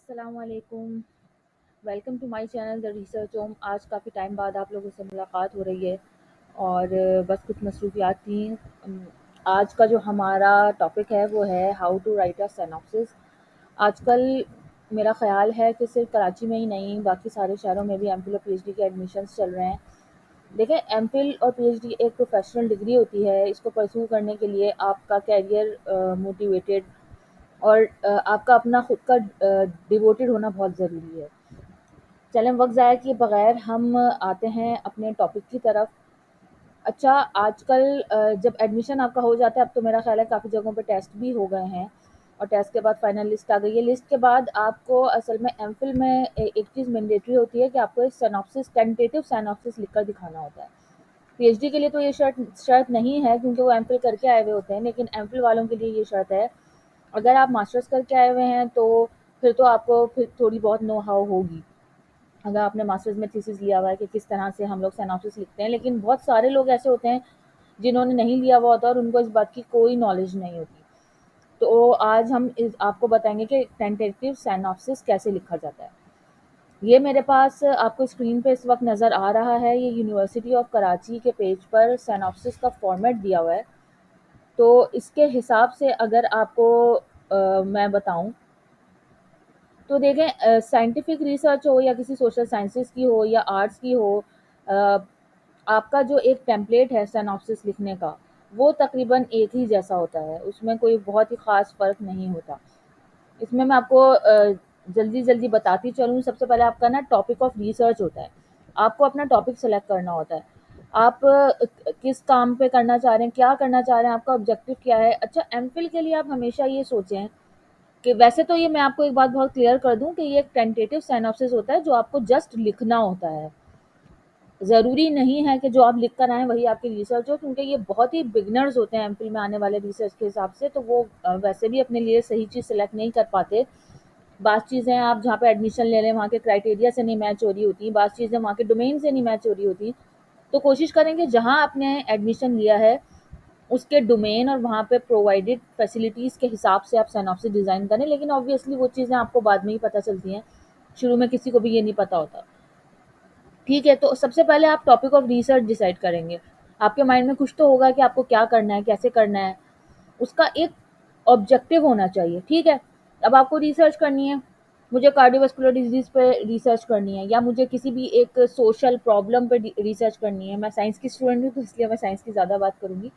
अस्सलामुअलैकुम। Welcome to my channel the research home. आज काफ़ी टाइम बाद आप लोगों से मुलाकात हो रही है और बस कुछ मसरूफियात थी। आज का जो हमारा टॉपिक है वो है how to write a synopsis. आजकल मेरा ख़्याल है कि सिर्फ कराची में ही नहीं, बाकी सारे शहरों में भी एमफिल और पीएचडी के एडमिशन्स चल रहे हैं। देखें, एमफिल और पीएचडी एक प्रोफेशनल डिग्री होती है। इसको परस्यू करने के लिए आपका कैरियर मोटिवेटेड और आपका अपना खुद का डिवोटेड होना बहुत ज़रूरी है। चलें, वक्त ज़ाया किए बगैर हम आते हैं अपने टॉपिक की तरफ। अच्छा, आजकल जब एडमिशन आपका हो जाता है, अब तो मेरा ख्याल है काफ़ी जगहों पे टेस्ट भी हो गए हैं और टेस्ट के बाद फाइनल लिस्ट आ गई है। लिस्ट के बाद आपको असल में एमफिल में एक चीज़ मैंडेटरी होती है कि आपको एक सिनॉप्सिस, टेंटेटिव सिनॉप्सिस लिखकर दिखाना होता है। पीएचडी के लिए तो ये शर्त नहीं है क्योंकि वो एमफिल करके आए हुए होते हैं, लेकिन एमफिल वालों के लिए ये शर्त है। अगर आप मास्टर्स करके आए हुए हैं तो फिर तो आपको फिर थोड़ी बहुत नो हाउ होगी। अगर आपने मास्टर्स में थीसिस लिया हुआ है कि किस तरह से हम लोग सिनॉप्सिस लिखते हैं, लेकिन बहुत सारे लोग ऐसे होते हैं जिन्होंने नहीं लिया हुआ होता और उनको इस बात की कोई नॉलेज नहीं होती। तो आज हम आपको बताएंगे कि टेंटेटिव सिनॉप्सिस कैसे लिखा जाता है। ये मेरे पास आपको स्क्रीन पे इस वक्त नज़र आ रहा है। ये यूनिवर्सिटी ऑफ कराची के पेज पर सिनॉप्सिस का फॉर्मेट दिया हुआ है। तो इसके हिसाब से अगर आपको मैं बताऊं तो देखें, साइंटिफिक रिसर्च हो या किसी सोशल साइंसेस की हो या आर्ट्स की हो, अ, आपका जो एक टेम्पलेट है सिनॉप्सिस लिखने का, वो तकरीबन एक ही जैसा होता है। उसमें कोई बहुत ही ख़ास फ़र्क नहीं होता। इसमें मैं आपको जल्दी जल्दी बताती चलूँ। सबसे पहले आपका ना टॉपिक ऑफ रिसर्च होता है। आपको अपना टॉपिक सेलेक्ट करना होता है। आप किस काम पे करना चाह रहे हैं, क्या करना चाह रहे हैं, आपका ऑब्जेक्टिव क्या है। अच्छा, एमफिल के लिए आप हमेशा ये सोचें कि वैसे तो ये मैं आपको एक बात बहुत क्लियर कर दूं कि ये एक टेंटेटिव सिनॉप्सिस होता है जो आपको जस्ट लिखना होता है। ज़रूरी नहीं है कि जो आप लिख कर आएँ वही आपकी रिसर्च हो, क्योंकि ये बहुत ही बिगिनर्स होते हैं एमफिल में आने वाले रिसर्च के हिसाब से, तो वो वैसे भी अपने लिए सही चीज़ सेलेक्ट नहीं कर पाते। बात चीज़ें आप जहाँ पे एडमिशन ले लें वहाँ के क्राइटेरिया से नहीं मैच हो रही होती, बात चीज़ें वहाँ के डोमेन से नहीं मैच हो रही होती। तो कोशिश करें कि जहाँ आपने एडमिशन लिया है उसके डोमेन और वहाँ पे प्रोवाइडेड फैसिलिटीज़ के हिसाब से आप सिनॉप्सिस डिज़ाइन करें। लेकिन ऑब्वियसली वो चीज़ें आपको बाद में ही पता चलती हैं, शुरू में किसी को भी ये नहीं पता होता। ठीक है, तो सबसे पहले आप टॉपिक ऑफ रिसर्च डिसाइड करेंगे। आपके माइंड में कुछ तो होगा कि आपको क्या करना है, कैसे करना है। उसका एक ऑब्जेक्टिव होना चाहिए। ठीक है, अब आपको रिसर्च करनी है, मुझे कार्डियोवास्कुलर डिजीज़ पे रिसर्च करनी है या मुझे किसी भी एक सोशल प्रॉब्लम पे रिसर्च करनी है। मैं साइंस की स्टूडेंट हूँ तो इसलिए मैं साइंस की ज़्यादा बात करूँगी।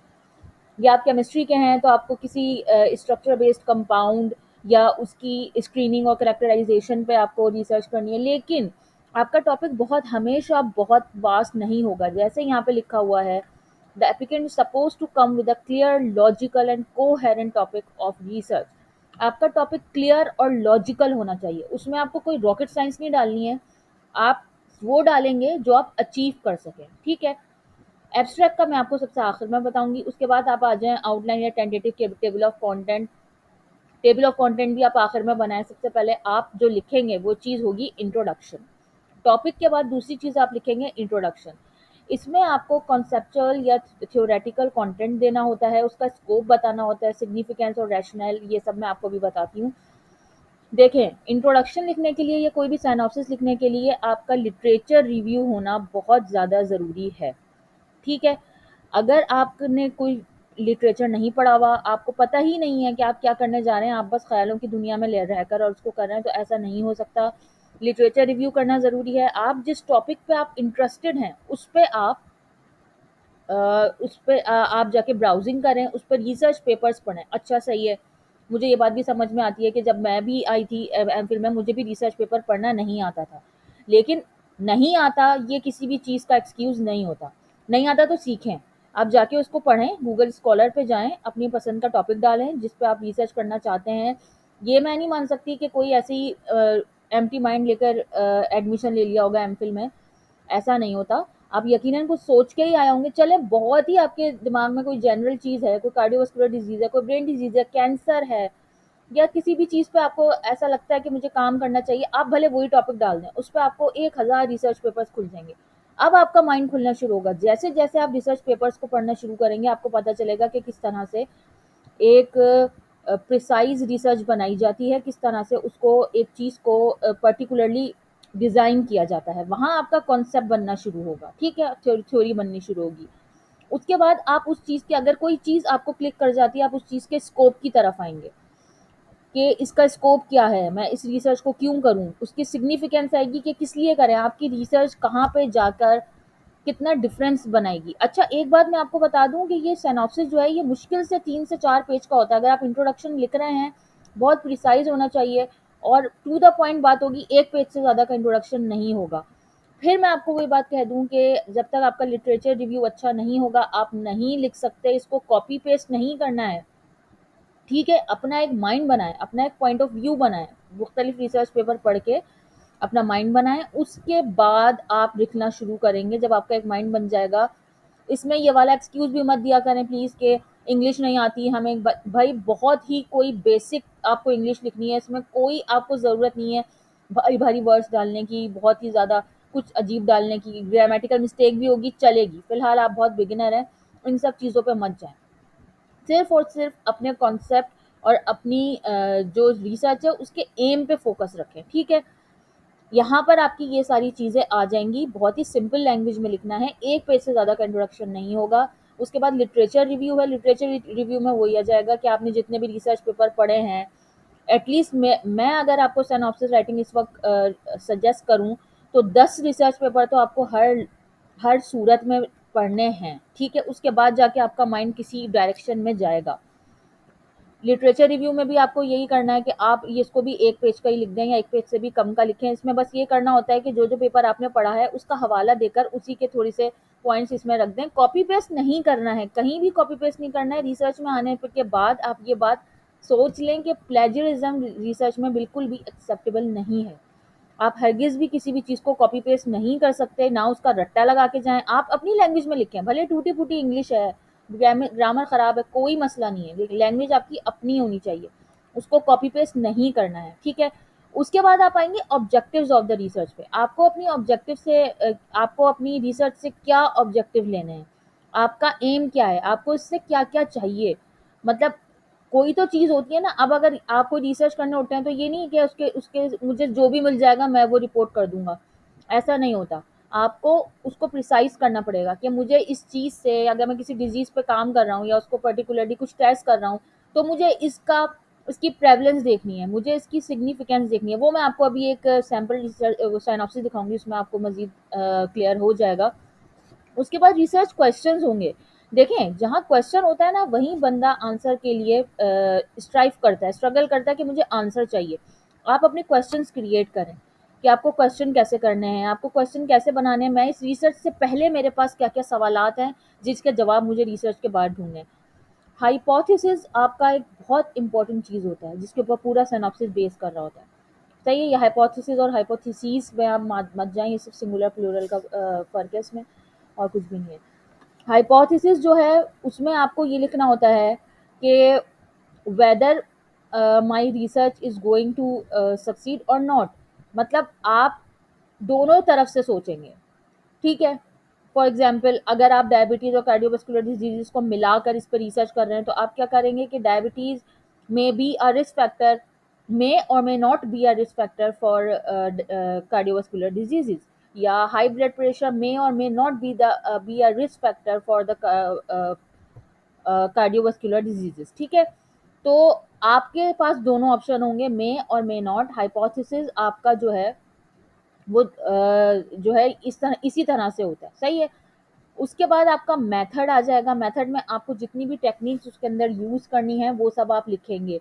या आप केमिस्ट्री के हैं तो आपको किसी स्ट्रक्चर बेस्ड कंपाउंड या उसकी स्क्रीनिंग और करेक्टराइजेशन पे आपको रिसर्च करनी है। लेकिन आपका टॉपिक बहुत हमेशा बहुत वास्ट नहीं होगा। जैसे यहाँ पे लिखा हुआ है, the applicant suppose to come with a clear logical and coherent topic of research. आपका टॉपिक क्लियर और लॉजिकल होना चाहिए। उसमें आपको कोई रॉकेट साइंस नहीं डालनी है। आप वो डालेंगे जो आप अचीव कर सकें। ठीक है, एब्स्ट्रैक्ट का मैं आपको सबसे आखिर में बताऊंगी। उसके बाद आप आ जाएं आउटलाइन या tentative table of content. Table of content भी आप आखिर में बनाएं। सबसे पहले आप जो लिखेंगे वो चीज़ होगी इंट्रोडक्शन। टॉपिक के बाद दूसरी चीज़ आप लिखेंगे इंट्रोडक्शन। इसमें आपको कॉन्सेप्चुअल या थ्योरेटिकल कंटेंट देना होता है, उसका स्कोप बताना होता है, सिग्निफिकेंस और रैशनल, ये सब मैं आपको भी बताती हूँ। देखें, इंट्रोडक्शन लिखने के लिए या कोई भी साइनॉप्सिस लिखने के लिए आपका लिटरेचर रिव्यू होना बहुत ज़्यादा ज़रूरी है। ठीक है, अगर आपने कोई लिटरेचर नहीं पढ़ा हुआ, आपको पता ही नहीं है कि आप क्या करने जा रहे हैं, आप बस ख्यालों की दुनिया में रहकर और उसको कर रहे हैं, तो ऐसा नहीं हो सकता। लिटरेचर रिव्यू करना ज़रूरी है। आप जिस टॉपिक पे आप इंटरेस्टेड हैं उस पे आप जाके ब्राउजिंग करें, उस पर रिसर्च पेपर्स पढ़ें। अच्छा, सही है। मुझे ये बात भी समझ में आती है कि जब मैं भी आई थी एमफिल में, मुझे भी रिसर्च पेपर पढ़ना नहीं आता था। लेकिन नहीं आता ये किसी भी चीज़ का एक्सक्यूज़ नहीं होता। नहीं आता तो सीखें, आप जाके उसको पढ़ें, गूगल स्कॉलर पे जाएं, अपनी पसंद का टॉपिक डालें जिस पे आप रिसर्च करना चाहते हैं। ये मैं नहीं मान सकती कि कोई ऐसी एम्प्टी माइंड लेकर एडमिशन ले लिया होगा एमफिल में। ऐसा नहीं होता। आप यकीनन कुछ सोच के ही आए होंगे। चले, बहुत ही आपके दिमाग में कोई जनरल चीज़ है, कोई कार्डियोवास्कुलर डिजीज़ है, कोई ब्रेन डिजीज़ है, कैंसर है या किसी भी चीज़ पे आपको ऐसा लगता है कि मुझे काम करना चाहिए, आप भले वही टॉपिक डाल दें, उस पे आपको 1000 रिसर्च पेपर्स खुल जाएंगे। अब आपका माइंड खुलना शुरू होगा। जैसे जैसे आप रिसर्च पेपर्स को पढ़ना शुरू करेंगे, आपको पता चलेगा कि किस तरह से एक प्रिसाइज रिसर्च बनाई जाती है, किस तरह से उसको एक चीज़ को पर्टिकुलरली डिज़ाइन किया जाता है, वहाँ आपका कॉन्सेप्ट बनना शुरू होगा, ठीक है, थ्योरी बननी शुरू होगी। उसके बाद आप उस चीज़ की, अगर कोई चीज़ आपको क्लिक कर जाती है, आप उस चीज़ के स्कोप की तरफ आएंगे कि इसका स्कोप क्या है, मैं इस रिसर्च को क्यों करूं, उसकी सिग्निफिकेंस आएगी कि किस लिए करें, आपकी रिसर्च कहाँ पे जाकर कितना डिफरेंस बनाएगी। अच्छा, एक बात मैं आपको बता दूं कि ये सिनॉप्सिस जो है ये मुश्किल से 3 से 4 पेज का होता है। अगर आप इंट्रोडक्शन लिख रहे हैं, बहुत प्रिसाइज होना चाहिए और टू द पॉइंट बात होगी, 1 पेज से ज़्यादा का इंट्रोडक्शन नहीं होगा। फिर मैं आपको वही बात कह दूं कि जब तक आपका लिटरेचर रिव्यू अच्छा नहीं होगा, आप नहीं लिख सकते, इसको कॉपी पेस्ट नहीं करना है, ठीक है, अपना एक माइंड बनाएं, अपना एक पॉइंट ऑफ व्यू बनाएं, मुख्तलिफ रिसर्च पेपर पढ़ के अपना माइंड बनाएं, उसके बाद आप लिखना शुरू करेंगे। जब आपका एक माइंड बन जाएगा, इसमें ये वाला एक्सक्यूज भी मत दिया करें प्लीज़ कि इंग्लिश नहीं आती हमें। भाई बहुत ही कोई बेसिक आपको इंग्लिश लिखनी है, इसमें कोई आपको ज़रूरत नहीं है भारी भारी वर्ड्स डालने की, बहुत ही ज़्यादा कुछ अजीब डालने की, ग्रामेटिकल मिस्टेक भी होगी चलेगी, फिलहाल आप बहुत बिगिनर हैं, इन सब चीज़ों पे मत जाएं। सिर्फ और सिर्फ अपने कॉन्सेप्ट और अपनी जो रिसर्च है उसके एम पे फोकस रखें, ठीक है। यहाँ पर आपकी ये सारी चीज़ें आ जाएंगी, बहुत ही सिंपल लैंग्वेज में लिखना है, 1 पेज से ज़्यादा का इंट्रोडक्शन नहीं होगा। उसके बाद लिटरेचर रिव्यू है, लिटरेचर रिव्यू में वही आ जाएगा कि आपने जितने भी रिसर्च पेपर पढ़े हैं, एटलीस्ट मैं अगर आपको सिनॉप्सिस राइटिंग इस वक्त सजेस्ट करूँ तो 10 रिसर्च पेपर तो आपको हर हर सूरत में पढ़ने हैं, ठीक है। उसके बाद जाके आपका माइंड किसी डायरेक्शन में जाएगा। लिटरेचर रिव्यू में भी आपको यही करना है कि आप ये इसको भी 1 पेज का ही लिख दें या 1 पेज से भी कम का लिखें। इसमें बस ये करना होता है कि जो जो पेपर आपने पढ़ा है उसका हवाला देकर उसी के थोड़े से पॉइंट्स इसमें रख दें। कॉपी पेस्ट नहीं करना है, कहीं भी कॉपी पेस्ट नहीं करना है। रिसर्च में आने के बाद आप ये बात सोच लें कि प्लेजरिज्म रिसर्च में बिल्कुल भी एक्सेप्टेबल नहीं है। आप हरगिज़ भी किसी भी चीज़ को कॉपी पेस्ट नहीं कर सकते, ना उसका रट्टा लगा के जाएँ। आप अपनी लैंग्वेज में लिखें, भले टूटी-फूटी इंग्लिश है, ग्रामर ख़राब है, कोई मसला नहीं है, लेकिन लैंग्वेज आपकी अपनी होनी चाहिए। उसको कॉपी पेस्ट नहीं करना है, ठीक है? उसके बाद आप आएँगे ऑब्जेक्टिव्स ऑफ द रिसर्च पे। आपको अपनी ऑब्जेक्टिव से आपको अपनी रिसर्च से क्या ऑब्जेक्टिव लेने हैं? आपका एम क्या है? आपको इससे क्या-क्या चाहिए? मतलब कोई तो चीज़ होती है ना। अब अगर आप कोई रिसर्च करने उठते हैं तो ये नहीं कि उसके उसके मुझे जो भी मिल जाएगा मैं वो रिपोर्ट कर दूंगा, ऐसा नहीं होता। आपको उसको प्रिसाइज करना पड़ेगा कि मुझे इस चीज़ से, अगर मैं किसी डिजीज़ पे काम कर रहा हूँ या उसको पर्टिकुलरली कुछ टेस्ट कर रहा हूँ, तो मुझे इसकी प्रेवलेंस देखनी है, मुझे इसकी सिग्निफिकेंस देखनी है। वो मैं आपको अभी एक सैम्पल रिसर्च साइनॉप्सिस दिखाऊंगी, उसमें आपको मजीद क्लियर हो जाएगा। उसके बाद रिसर्च क्वेश्चंस होंगे। देखें, जहाँ क्वेश्चन होता है ना, वहीं बंदा आंसर के लिए स्ट्राइव करता है, स्ट्रगल करता है कि मुझे आंसर चाहिए। आप अपने क्वेश्चंस क्रिएट करें कि आपको क्वेश्चन कैसे करने हैं, आपको क्वेश्चन कैसे बनाने हैं, मैं इस रिसर्च से पहले मेरे पास क्या-क्या सवालात हैं जिसके जवाब मुझे रिसर्च के बाद ढूँढने हैं। हाइपोथेसिस आपका एक बहुत इंपॉर्टेंट चीज़ होता है जिसके ऊपर पूरा सिनॉप्सिस बेस कर रहा होता है। सही है, ये हाइपोथेसिस और हाइपोथेसिस में आप मत जाएँ, ये सिर्फ सिंगुलर प्लूरल का फ़र्क है इसमें, और कुछ भी नहीं है। हाइपोथेसिस जो है उसमें आपको ये लिखना होता है कि whether my research is going to succeed और नॉट। मतलब आप दोनों तरफ से सोचेंगे, ठीक है। फॉर एग्जाम्पल, अगर आप डायबिटीज़ और कार्डियोवास्कुलर डिजीज़ को मिलाकर इस पर रिसर्च कर रहे हैं तो आप क्या करेंगे कि डायबिटीज़ में बी अ रिस्क फैक्टर, मे और may not be a risk factor for cardiovascular disease, या हाई ब्लड प्रेशर मे और may not be a risk factor for the cardiovascular disease, ठीक है। तो आपके पास दोनों ऑप्शन होंगे, मे और मे नॉट। हाइपोथेसिस आपका जो है वो जो है इसी तरह से होता है, सही है। उसके बाद आपका मेथड आ जाएगा। मेथड में आपको जितनी भी टेक्निक्स उसके अंदर यूज़ करनी है वो सब आप लिखेंगे।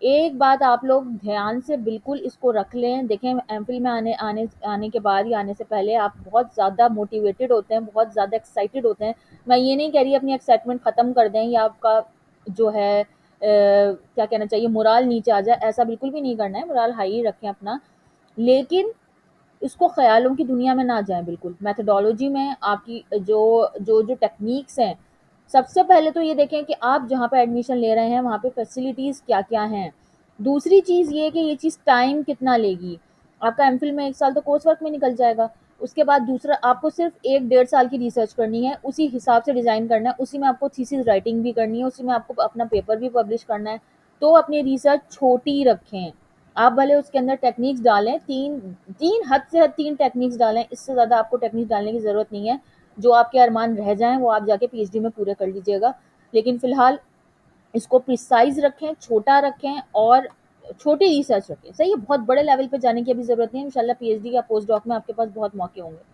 एक बात आप लोग ध्यान से बिल्कुल इसको रख लें। देखें, एमफिल में आने आने आने के बाद या आने से पहले आप बहुत ज़्यादा मोटिवेटेड होते हैं, बहुत ज़्यादा एक्साइटेड होते हैं। मैं ये नहीं कह रही अपनी एक्साइटमेंट ख़त्म कर दें या आपका जो है क्या कहना चाहिए, मोराल नीचे आ जाए, ऐसा बिल्कुल भी नहीं करना है। मोराल हाई रखें अपना, लेकिन इसको ख़यालों की दुनिया में ना जाएँ बिल्कुल। मेथोडोलॉजी में आपकी जो टेक्निक्स हैं, सबसे पहले तो ये देखें कि आप जहाँ पे एडमिशन ले रहे हैं वहाँ पे फैसिलिटीज़ क्या-क्या हैं। दूसरी चीज़ ये कि ये चीज़ टाइम कितना लेगी। आपका एमफिल में 1 साल तो कोर्स वर्क में निकल जाएगा। उसके बाद दूसरा, आपको सिर्फ़ 1 डेढ़ साल की रिसर्च करनी है, उसी हिसाब से डिज़ाइन करना है, उसी में आपको थीसिस राइटिंग भी करनी है, उसी में आपको अपना पेपर भी पब्लिश करना है। तो अपनी रिसर्च छोटी रखें। आप भले उसके अंदर टेक्निक्स डालें, 3 हद से हद 3 टेक्निक्स डालें, इससे ज़्यादा आपको टेक्निक्स डालने की ज़रूरत नहीं है। जो आपके अरमान रह जाएँ वो आप जाके पीएचडी में पूरे कर लीजिएगा। लेकिन फ़िलहाल इसको प्रिसाइज़ रखें, छोटा रखें और छोटी रिसर्च रखें। सही है, बहुत बड़े लेवल पे जाने की अभी ज़रूरत नहीं है, इंशाल्लाह पीएचडी या पोस्ट डॉक में आपके पास बहुत मौके होंगे।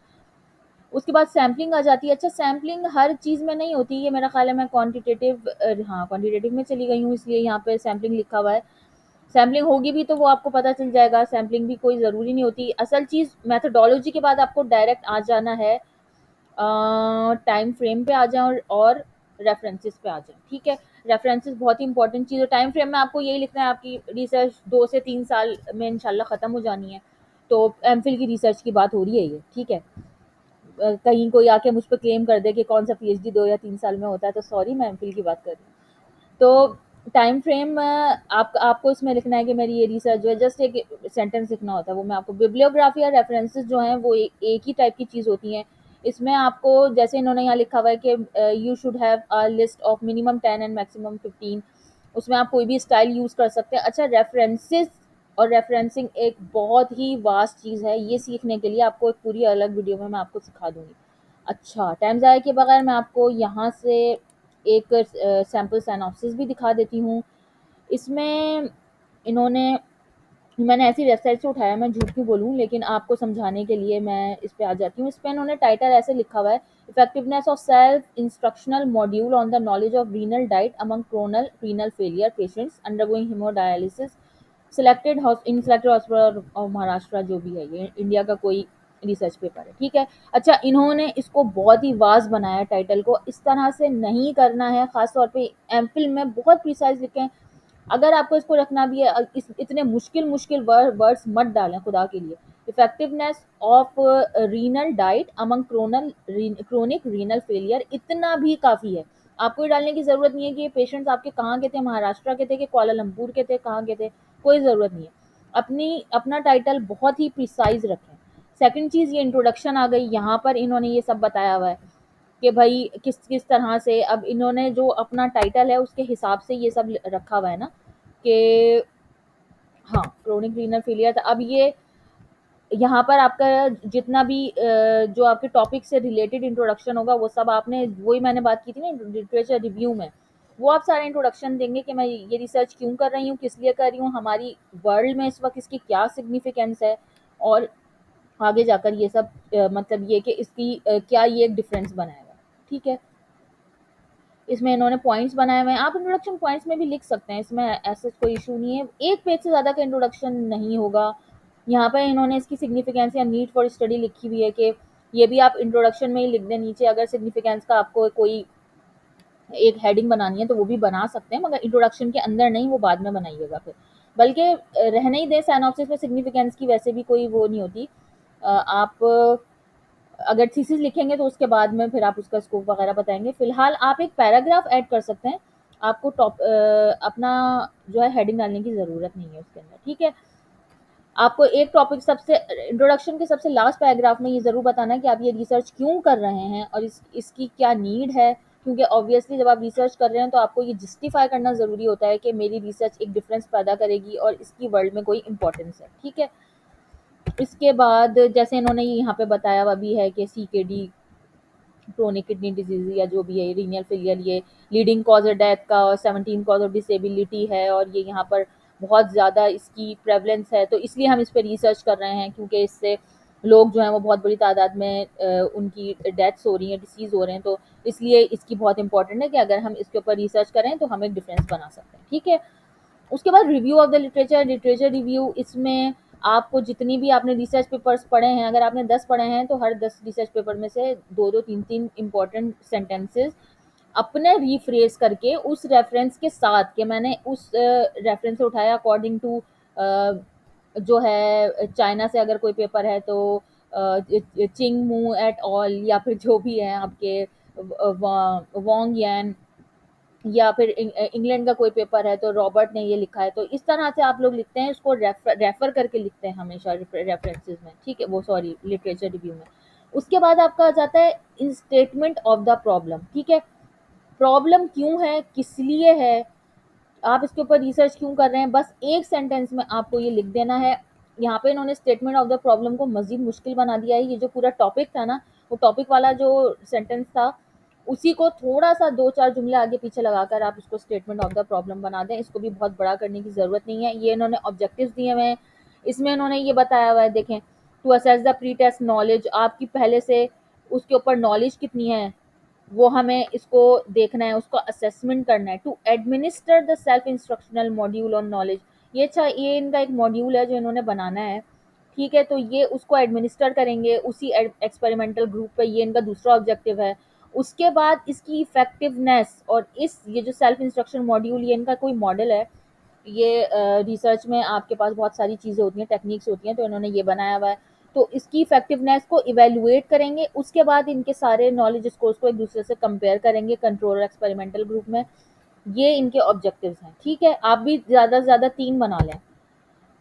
उसके बाद सैम्पलिंग आ जाती है। अच्छा, सैम्पलिंग हर चीज़ में नहीं होती, ये मेरा ख़्याल है मैं क्वांटिटेटिव में चली गई हूँ, इसलिए यहाँ पे सैम्पलिंग लिखा हुआ है। सैम्पलिंग होगी भी तो वो आपको पता चल जाएगा, सैम्पलिंग भी कोई ज़रूरी नहीं होती। असल चीज़ मेथोडोलॉजी के बाद आपको डायरेक्ट आ जाना है टाइम फ्रेम पे आ जाएँ और रेफरेंसेस पे आ जाएँ, ठीक है? रेफरेंसेस बहुत ही इंपॉर्टेंट चीज़ है। टाइम फ्रेम में आपको यही लिखना है, आपकी रिसर्च 2 से 3 साल में इंशाल्लाह ख़त्म हो जानी है। तो एमफिल की रिसर्च की बात हो रही है ये, ठीक है? कहीं कोई आके मुझ पे क्लेम कर दे कि कौन सा पीएचडी 2 या 3 साल में होता है, तो सॉरी, मैं एमफिल की बात कर रही हूँ। तो टाइम फ्रेम आपको इसमें लिखना है कि मेरी ये रिसर्च जो है, जस्ट एक सेंटेंस लिखना होता है, वो मैं आपको बिब्लियोग्राफी या रेफरेंसेस जो हैं वो एक ही टाइप की चीज़ होती हैं। इसमें आपको जैसे इन्होंने यहाँ लिखा हुआ है कि you should have a list of minimum 10 and maximum 15। उसमें आप कोई भी स्टाइल यूज़ कर सकते हैं। अच्छा, रेफरेंसेस और रेफरेंसिंग एक बहुत ही वास्ट चीज़ है, ये सीखने के लिए आपको एक पूरी अलग वीडियो में मैं आपको सिखा दूँगी। अच्छा, टाइम ज़ाया किए बगैर मैं आपको यहाँ से एक सैंपल सिनॉप्सिस भी दिखा देती हूँ। इसमें इन्होंने मैंने ऐसी वेबसाइट से उठाया, मैं झूठ क्यों बोलूँ, लेकिन आपको समझाने के लिए मैं इस पे आ जाती हूँ। इस पे इन्होंने टाइटल ऐसे लिखा हुआ है, effectiveness of self instructional module on the knowledge of renal diet among coronal renal failure patients undergoing haemodialysis selected hospital of Maharashtra, जो भी है ये इंडिया का कोई रिसर्च पेपर है, ठीक है? अच्छा, इन्होंने इसको बहुत ही वास्ट बनाया, टाइटल को इस तरह से नहीं करना है, खासतौर पे एमफिल में बहुत प्रिसाइज लिखें। अगर आपको इसको रखना भी है, इतने मुश्किल मुश्किल वर्ड्स मत डालें खुदा के लिए। Effectiveness of renal diet among chronic renal failure, इतना भी काफ़ी है। आपको ये डालने की ज़रूरत नहीं है कि ये पेशेंट्स आपके कहाँ के थे, महाराष्ट्र के थे कि कुआलालंपुर के थे, कहाँ के थे, कोई ज़रूरत नहीं है। अपना टाइटल बहुत ही प्रिसाइज रखें। सेकंड चीज़, ये इंट्रोडक्शन आ गई, यहाँ पर इन्होंने ये सब बताया हुआ है कि भाई किस किस तरह से, अब इन्होंने जो अपना टाइटल है उसके हिसाब से ये सब रखा हुआ है ना कि हाँ, क्रोनिक रीनल फेलियर था। अब ये यहाँ पर आपका जितना भी जो आपके टॉपिक से रिलेटेड इंट्रोडक्शन होगा वो सब आपने, वही मैंने बात की थी ना लिटरेचर रिव्यू में, वो आप सारा इंट्रोडक्शन देंगे कि मैं ये रिसर्च क्यों कर रही हूँ, किस लिए कर रही हूँ, हमारी वर्ल्ड में इस वक्त इसकी क्या सिग्निफिकेंस है, और आगे जाकर ये सब मतलब ये कि इसकी क्या ये एक डिफरेंस बनाएगा, ठीक है? इसमें इन्होंने पॉइंट्स बनाए हुए हैं, आप इंट्रोडक्शन पॉइंट्स में भी लिख सकते हैं, इसमें ऐसा कोई इशू नहीं है। एक पेज से ज़्यादा का इंट्रोडक्शन नहीं होगा। यहाँ पे इन्होंने इसकी सिग्निफिकेंस या नीड फॉर स्टडी लिखी हुई है कि ये भी आप इंट्रोडक्शन में ही लिख दें नीचे। अगर सिग्निफिकेंस का आपको कोई एक हेडिंग बनानी है तो वो भी बना सकते हैं, मगर इंट्रोडक्शन के अंदर नहीं, वो बाद में बनाइएगा फिर। बल्कि रहने ही दें, साइनॉप्सिस में सिग्निफिकेंस की वैसे भी कोई वो नहीं होती। आप अगर थीसिस लिखेंगे तो उसके बाद में फिर आप उसका स्कोप वगैरह बताएंगे। फिलहाल आप एक पैराग्राफ ऐड कर सकते हैं, आपको अपना जो है हेडिंग डालने की ज़रूरत नहीं है उसके अंदर, ठीक है? आपको एक टॉपिक सबसे इंट्रोडक्शन के सबसे लास्ट पैराग्राफ में ये ज़रूर बताना है कि आप ये रिसर्च क्यों कर रहे हैं और इसकी क्या नीड है, क्योंकि ऑब्वियसली जब आप रिसर्च कर रहे हैं तो आपको ये जस्टिफाई करना ज़रूरी होता है कि मेरी रिसर्च एक डिफरेंस पैदा करेगी और इसकी वर्ल्ड में कोई इंपॉर्टेंस है, ठीक है? इसके बाद जैसे इन्होंने यहाँ पे बताया हुआ भी है कि CKD, क्रोनिक किडनी डिजीज या जो भी है, रीनल फेलियर, ये लीडिंग कॉज ऑफ डेथ का और 17 कॉज ऑफ डिसेबिलिटी है, और ये यहाँ पर बहुत ज़्यादा इसकी प्रेवलेंस है, तो इसलिए हम इस पर रिसर्च कर रहे हैं, क्योंकि इससे लोग जो हैं वो बहुत बड़ी तादाद में उनकी डेथ्स हो रही हैं, डिसीज़ हो रहे हैं, तो इसलिए इसकी बहुत इंपॉर्टेंट है कि अगर हम इसके ऊपर रिसर्च करें तो हम एक डिफरेंस बना सकते हैं, ठीक है? उसके बाद review of the literature review, इसमें आपको जितनी भी आपने रिसर्च पेपर्स पढ़े हैं, अगर आपने 10 पढ़े हैं तो हर 10 रिसर्च पेपर में से 2-2 3-3 इम्पोर्टेंट सेंटेंसेस अपने रीफ्रेज करके उस रेफरेंस के साथ, कि मैंने उस रेफरेंस से उठाया अकॉर्डिंग टू जो है चाइना से अगर कोई पेपर है तो चिंग मू एट ऑल, या फिर जो भी है आपके वोंग यन, या फिर इंग्लैंड का कोई पेपर है तो रॉबर्ट ने ये लिखा है, तो इस तरह से आप लोग लिखते हैं, उसको रेफर करके लिखते हैं हमेशा रेफरेंसेस में, ठीक है? वो सॉरी, लिटरेचर रिव्यू में। उसके बाद आपका आ जाता है इन स्टेटमेंट ऑफ द प्रॉब्लम, ठीक है? प्रॉब्लम क्यों है, किस लिए है, आप इसके ऊपर रिसर्च क्यों कर रहे हैं, बस एक सेंटेंस में आपको ये लिख देना है। यहाँ पे इन्होंने स्टेटमेंट ऑफ द प्रॉब्लम को मजीद मुश्किल बना दिया है। ये जो पूरा टॉपिक था ना, वो टॉपिक वाला जो सेंटेंस था, उसी को थोड़ा सा 2-4 जुमले आगे पीछे लगाकर आप इसको स्टेटमेंट ऑफ द प्रॉब्लम बना दें। इसको भी बहुत बड़ा करने की ज़रूरत नहीं है। ये इन्होंने ऑब्जेक्टिव्स दिए हुए हैं, इसमें इन्होंने ये बताया हुआ है, देखें, to assess the pre test knowledge, आपकी पहले से उसके ऊपर नॉलेज कितनी है, वो हमें इसको देखना है, उसको असेसमेंट करना है। To administer the self instructional module on knowledge, ये इनका एक मॉड्यूल है जो इन्होंने बनाना है, ठीक है। तो ये उसको एडमिनिस्टर करेंगे उसी एक्सपेरिमेंटल ग्रुप पे, ये इनका दूसरा ऑब्जेक्टिव है। उसके बाद इसकी इफेक्टिवनेस, और ये जो सेल्फ इंस्ट्रक्शन मॉड्यूल, ये इनका कोई मॉडल है। ये रिसर्च में आपके पास बहुत सारी चीज़ें होती हैं, टेक्निक्स होती हैं, तो इन्होंने ये बनाया हुआ है। तो इसकी इफेक्टिवनेस को इवेल्युएट करेंगे, उसके बाद इनके सारे नॉलेज स्कोर्स को एक दूसरे से कंपेयर करेंगे कंट्रोल और एक्सपेरिमेंटल ग्रुप में। ये इनके ऑब्जेक्टिव्स हैं, ठीक है। आप भी ज़्यादा से ज़्यादा 3 बना लें।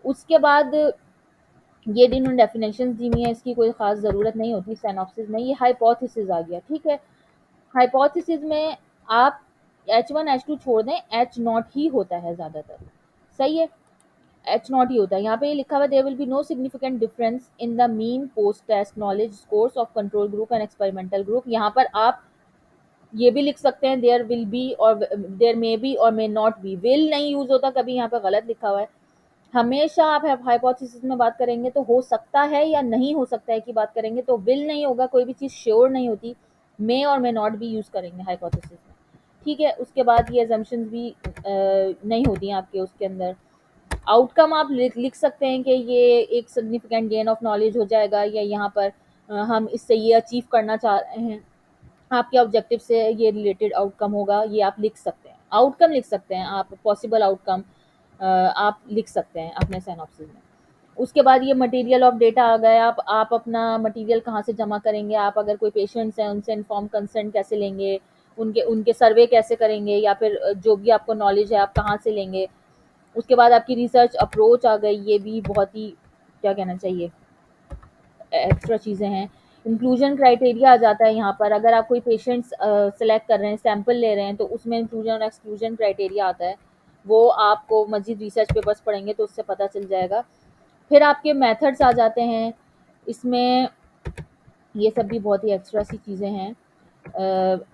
उसके बाद ये इन्होंने डेफिनेशन दी हुई है, इसकी कोई ख़ास ज़रूरत नहीं होती सिनॉप्सिस में। ये हाइपोथेसिस आ गया, ठीक है। हाइपोथेसिस में आप H1 H2 छोड़ दें, H नॉट ही होता है ज़्यादातर, सही है। एच नॉट ही होता है। यहाँ पे ये लिखा हुआ, there will be no significant difference in the mean post test knowledge scores of control group and experimental group. यहाँ पर आप ये भी लिख सकते हैं, देयर विल बी और देयर मे बी और मे नॉट बी। विल नहीं यूज होता कभी, यहाँ पे गलत लिखा हुआ है। हमेशा आप हाइपोथेसिस में बात करेंगे तो हो सकता है या नहीं हो सकता है की बात करेंगे, तो विल नहीं होगा, कोई भी चीज़ श्योर नहीं होती। मे और मे नॉट बी यूज़ करेंगे हाइपोथेसिस में, ठीक है। उसके बाद ये एजम्पशंस भी नहीं होती हैं आपके उसके अंदर। आउटकम आप लिख सकते हैं कि ये एक सिग्निफिकेंट गेन ऑफ नॉलेज हो जाएगा, या यहाँ पर हम इससे ये अचीव करना चाह रहे हैं, आपके ऑब्जेक्टिव से ये रिलेटेड आउटकम होगा, ये आप लिख सकते हैं। आउटकम लिख सकते हैं आप, पॉसिबल आउटकम आप लिख सकते हैं अपने सिनॉप्सिस में। उसके बाद ये मटेरियल ऑफ डेटा आ गया। आप अपना मटेरियल कहाँ से जमा करेंगे, आप अगर कोई पेशेंट्स हैं उनसे इन्फॉर्म कंसेंट कैसे लेंगे, उनके उनके सर्वे कैसे करेंगे, या फिर जो भी आपको नॉलेज है आप कहाँ से लेंगे। उसके बाद आपकी रिसर्च अप्रोच आ गई, ये भी बहुत ही, क्या कहना चाहिए, एक्स्ट्रा चीज़ें हैं। इंक्लूजन क्राइटेरिया आ जाता है यहाँ पर, अगर आप कोई पेशेंट्स सेलेक्ट कर रहे हैं, सैंपल ले रहे हैं, तो उसमें इंक्लूजन और एक्सक्लूजन क्राइटेरिया आता है। वो आपको मजीद रिसर्च पेपर्स पढ़ेंगे तो उससे पता चल जाएगा। फिर आपके मेथड्स आ जाते हैं इसमें, ये सब भी बहुत ही एक्स्ट्रा सी चीज़ें हैं।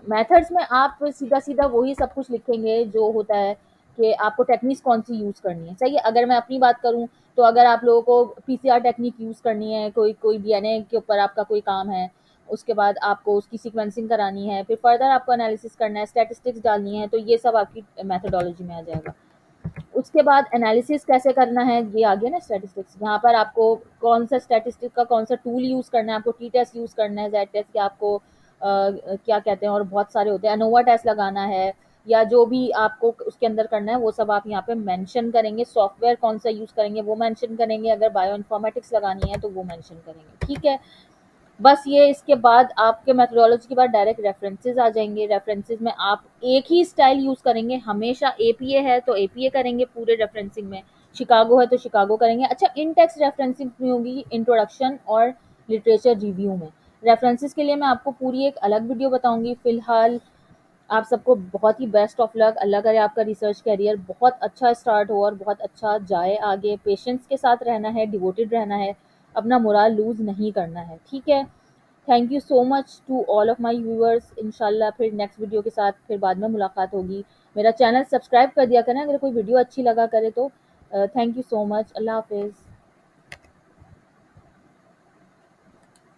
मेथड्स में आप सीधा सीधा वही सब कुछ लिखेंगे जो होता है कि आपको टेक्निक्स कौन सी यूज़ करनी है, सही है। अगर मैं अपनी बात करूँ, तो अगर आप लोगों को पीसीआर टेक्निक यूज़ करनी है, कोई कोई डीएनए के ऊपर आपका कोई काम है, उसके बाद आपको उसकी सीक्वेंसिंग करानी है, फिर फर्दर आपको एनालिसिस करना है, स्टैटिस्टिक्स डालनी है, तो ये सब आपकी मेथोडोलॉजी में आ जाएगा। उसके बाद एनालिसिस कैसे करना है, ये आ गया ना स्टैटिस्टिक्स। यहाँ पर आपको कौन सा स्टैटिस्टिक का कौन सा टूल यूज़ करना है, आपको टी टेस्ट यूज़ करना है, जेड टेस्ट, या आपको क्या कहते हैं, और बहुत सारे होते हैं, अनोवा टेस्ट लगाना है, या जो भी आपको उसके अंदर करना है वो सब आप यहाँ पे मेंशन करेंगे। सॉफ्टवेयर कौन सा यूज़ करेंगे वो मेंशन करेंगे, अगर बायो इन्फॉर्मेटिक्स लगानी है तो वो मेंशन करेंगे, ठीक है। बस ये, इसके बाद आपके मेथोडोलॉजी के बाद डायरेक्ट रेफरेंसेस आ जाएंगे। रेफरेंसेस में आप एक ही स्टाइल यूज़ करेंगे हमेशा। एपीए है तो एपीए करेंगे पूरे रेफरेंसिंग में, शिकागो है तो शिकागो करेंगे। अच्छा, इन टेक्स्ट रेफरेंसिंग में होगी इंट्रोडक्शन और लिटरेचर रिव्यू में। रेफरेंसेस के लिए मैं आपको पूरी एक अलग वीडियो बताऊंगी। फिलहाल आप सबको बहुत ही बेस्ट ऑफ लक। अल्लाह करे आपका रिसर्च करियर बहुत अच्छा स्टार्ट हो और बहुत अच्छा जाए आगे। पेशेंस के साथ रहना है, डिवोटेड रहना है, अपना मोराल लूज़ नहीं करना है, ठीक है। Thank you so much to all of my viewers. इंशाल्लाह फिर नेक्स्ट वीडियो के साथ फिर बाद में मुलाकात होगी। मेरा चैनल सब्सक्राइब कर दिया करें अगर कोई वीडियो अच्छी लगा करे तो। Thank you so much. अल्लाह हाफिज़।